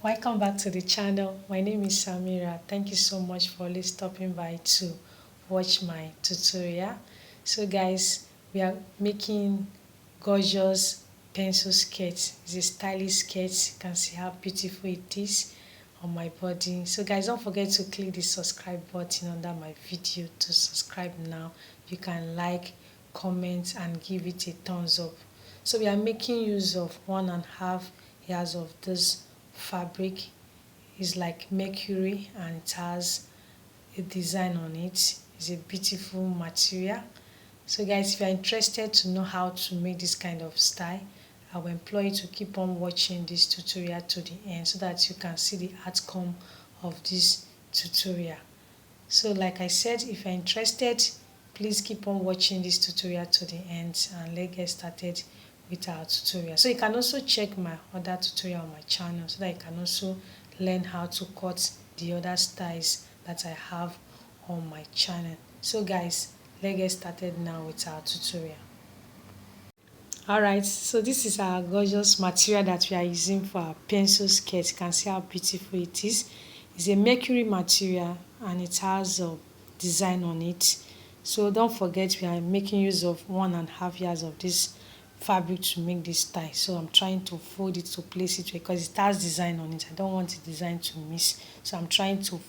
Welcome back to the channel. My name is Samira. Thank you so much for always stopping by to watch my tutorial. So guys, we are making gorgeous pencil skirt. It's a stylish skirt. You can see how beautiful it is on my body. So guys, don't forget to click the subscribe button under my video to subscribe now. You can like, comment and give it a thumbs up. So we are making use of 1.5 yards of this fabric. Is like mercury and it has a design on it. It's a beautiful material. So guys, if you are interested to know how to make this kind of style, I will employ you to keep on watching this tutorial to the end so that you can see the outcome of this tutorial. So like I said, if you're interested, please keep on watching this tutorial to the end and let's get started with our tutorial. So you can also check my other tutorial on my channel so that you can also learn how to cut the other styles that I have on my channel. So guys, let's get started now with our tutorial. Alright, so this is our gorgeous material that we are using for our pencil skirt. You can see how beautiful it is. It's a mercury material and it has a design on it. So don't forget we are making use of 1.5 yards of this fabric to make this tie. So I'm trying to fold it to place it because it has design on it. I don't want the design to miss. So I'm trying to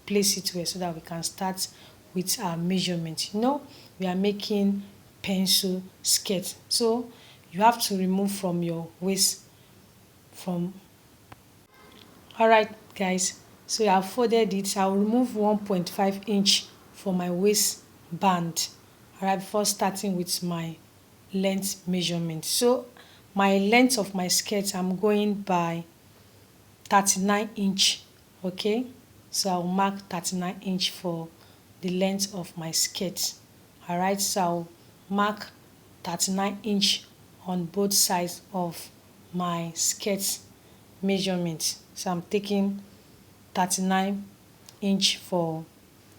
place it where so that we can start with our measurement. You know, we are making pencil skirt. So you have to remove from your waist from. Alright guys, so I have folded it. I'll remove 1.5 inch for my waist band. Alright, before starting with my length measurement. So my length of my skirt, I'm going by 39 inch. Okay, so I'll mark 39 inch for the length of my skirt. Alright, so I'll mark 39 inch on both sides of my skirt measurement. So I'm taking 39 inch for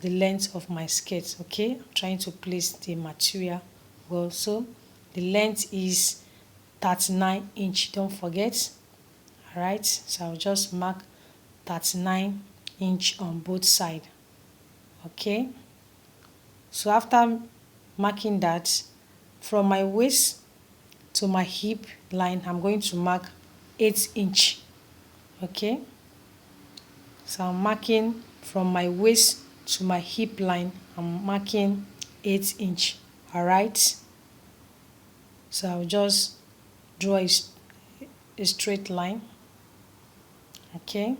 the length of my skirt. Okay, I'm trying to place the material well. So the length is 39 inch, don't forget. Alright, so I'll just mark 39 inch on both sides. Okay, so after marking that, from my waist to my hip line, I'm going to mark 8 inch. Okay, so I'm marking from my waist to my hip line, I'm marking 8 inch. Alright, so I'll just draw a straight line. Okay,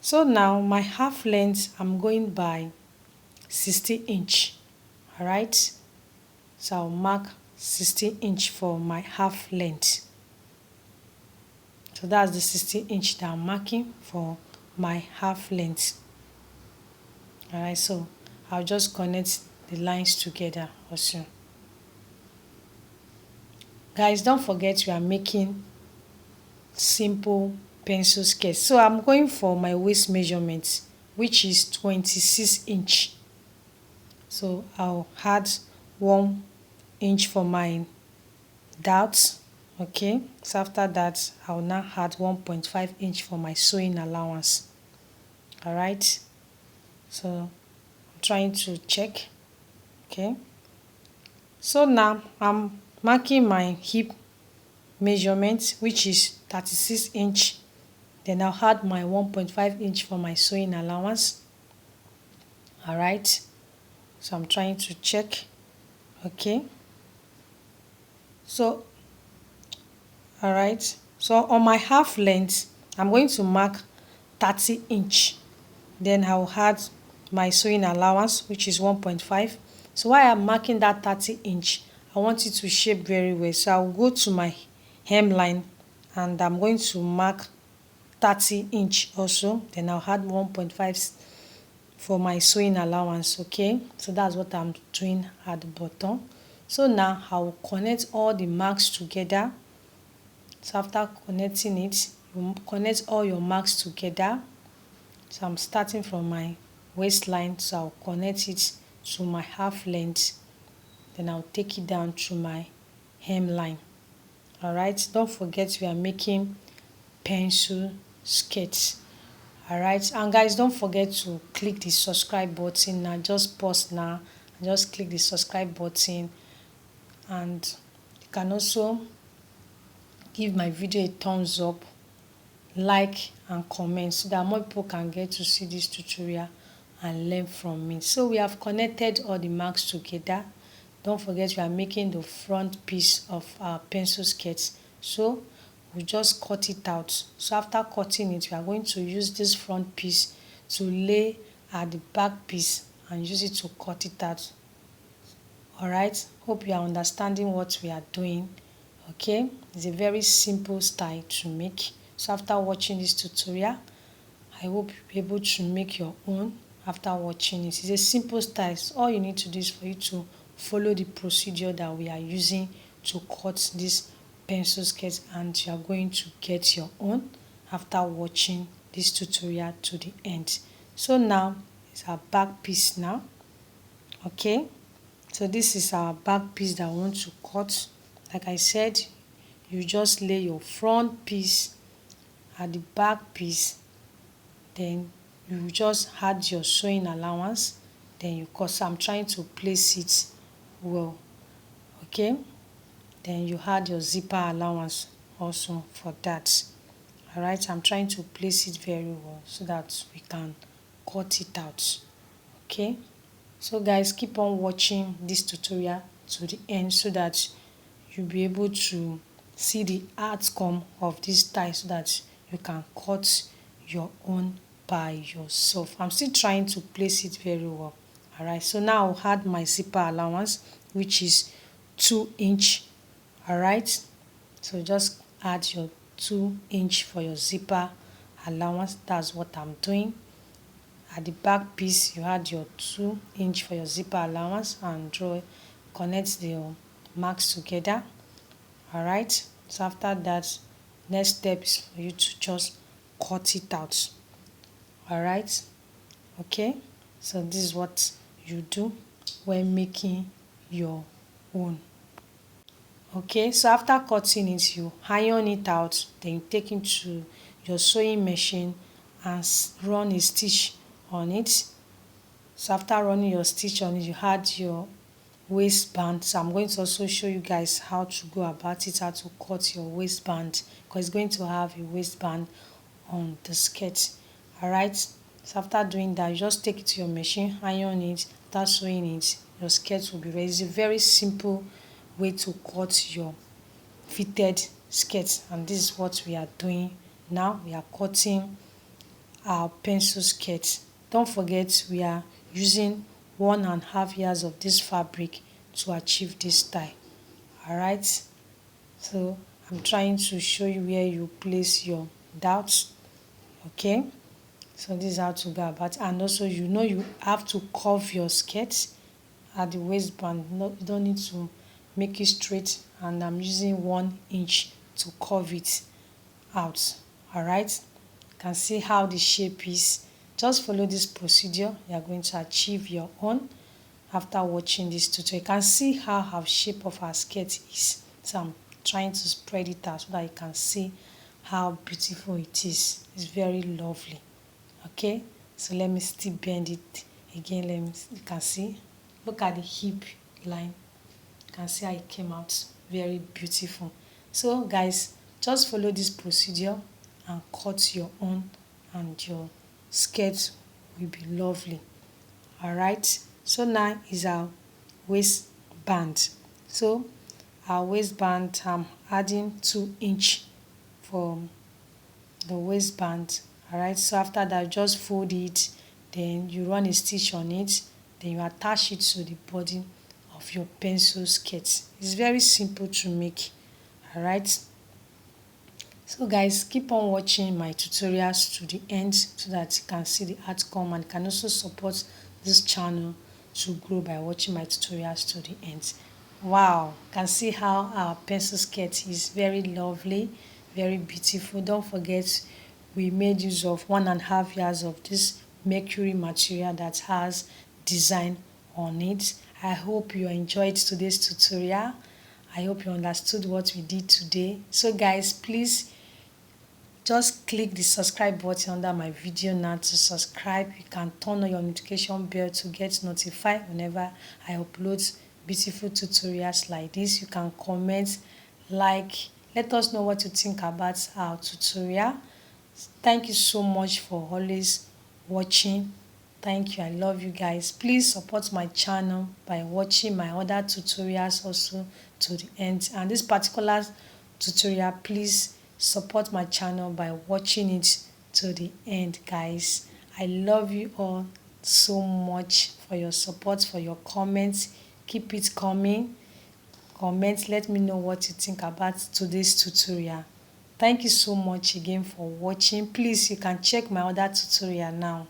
so now my half length, I'm going by 60 inch. Alright, so I'll mark 60 inch for my half length. So that's the 60 inch that I'm marking for my half length. Alright, so I'll just connect the lines together also. Guys, don't forget we are making simple pencil skirt. So I'm going for my waist measurement, which is 26 inch. So I'll add 1 inch for my doubts. Okay, so after that I'll now add 1.5 inch for my sewing allowance. Alright, so I'm trying to check. Okay, so now I'm marking my hip measurement, which is 36 inch. Then I'll add my 1.5 inch for my sewing allowance. Alright, so I'm trying to check. Okay, so alright, so on my half length I'm going to mark 30 inch. Then I'll add my sewing allowance, which is 1.5. So while I'm marking that 30 inch, I want it to shape very well. So I'll go to my hemline and I'm going to mark 30 inch also. Then I'll add 1.5 for my sewing allowance. Okay, so that's what I'm doing at the bottom. So now I'll connect all the marks together. So after connecting it, you connect all your marks together. So I'm starting from my waistline, so I'll connect it to my half length. Then I'll take it down to my hemline. Alright, don't forget we are making pencil sketch. Alright, and guys, don't forget to click the subscribe button now. Just pause now and just click the subscribe button, and you can also give my video a thumbs up, like and comment, so that more people can get to see this tutorial and learn from me. So we have connected all the marks together. Don't forget we are making the front piece of our pencil sketch, so we just cut it out. So after cutting it, we are going to use this front piece to lay at the back piece and use it to cut it out. Alright, hope you are understanding what we are doing. Okay, it's a very simple style to make. So after watching this tutorial, I hope you'll be able to make your own after watching it. It's a simple style. So all you need to do is for you to follow the procedure that we are using to cut this pencil sketch, and you are going to get your own after watching this tutorial to the end. So now it's our back piece now. Okay, so this is our back piece that I want to cut. Like I said, you just lay your front piece at the back piece, then you just add your sewing allowance, then you cut. So I'm trying to place it well. Okay, then you add your zipper allowance also for that. Alright, I'm trying to place it very well so that we can cut it out. Okay, so guys, keep on watching this tutorial to the end so that you'll be able to see the outcome of this style, so that you can cut your own by yourself. I'm still trying to place it very well. Alright, so now I'll add my zipper allowance, which is 2 inch. Alright, so just add your 2 inch for your zipper allowance. That's what I'm doing. At the back piece, you add your 2 inch for your zipper allowance and connect the marks together. Alright, so after that, next step is for you to just cut it out. Alright, okay, so this is what you do when making your own. Okay, so after cutting it, you iron it out, then you take it to your sewing machine and run a stitch on it. So after running your stitch on it, you add your waistband. So I'm going to also show you guys how to go about it, how to cut your waistband, because it's going to have a waistband on the skirt. Alright, so after doing that, you just take it to your machine, iron it. After sewing it, your skirt will be ready. It's a very simple way to cut your fitted skirt, and this is what we are doing now. We are cutting our pencil skirt. Don't forget we are using 1.5 yards of this fabric to achieve this style. Alright, so I'm trying to show you where you place your dots. Okay, so this is how to go about it. And also, you know, you have to curve your skirt at the waistband. No, you don't need to make it straight, and I'm using 1 inch to curve it out. Alright, you can see how the shape is. Just follow this procedure. You are going to achieve your own after watching this tutorial. You can see how our shape of our skirt is. So I'm trying to spread it out so that you can see how beautiful it is. It's very lovely. Okay, so let me still bend it again. You can see, look at the hip line. You can see how it came out very beautiful. So guys, just follow this procedure and cut your own, and your skirt will be lovely. Alright, so now is our waistband. So our waistband, I'm adding 2 inch for the waistband. Alright, so after that, just fold it, then you run a stitch on it, then you attach it to the body of your pencil skirt. It's very simple to make. Alright, so guys, keep on watching my tutorials to the end so that you can see the outcome, and can also support this channel to grow by watching my tutorials to the end. Wow, you can see how our pencil skirt is very lovely, very beautiful. Don't forget we made use of 1.5 yards of this mercury material that has design on it. I hope you enjoyed today's tutorial. I hope you understood what we did today. So guys, please just click the subscribe button under my video now to subscribe. You can turn on your notification bell to get notified whenever I upload beautiful tutorials like this. You can comment, like, let us know what you think about our tutorial. Thank you so much for always watching. Thank you. I love you guys. Please support my channel by watching my other tutorials also to the end. And this particular tutorial, please support my channel by watching it to the end, guys. I love you all so much for your support, for your comments. Keep it coming. Comment, let me know what you think about today's tutorial. Thank you so much again for watching. Please, you can check my other tutorial now.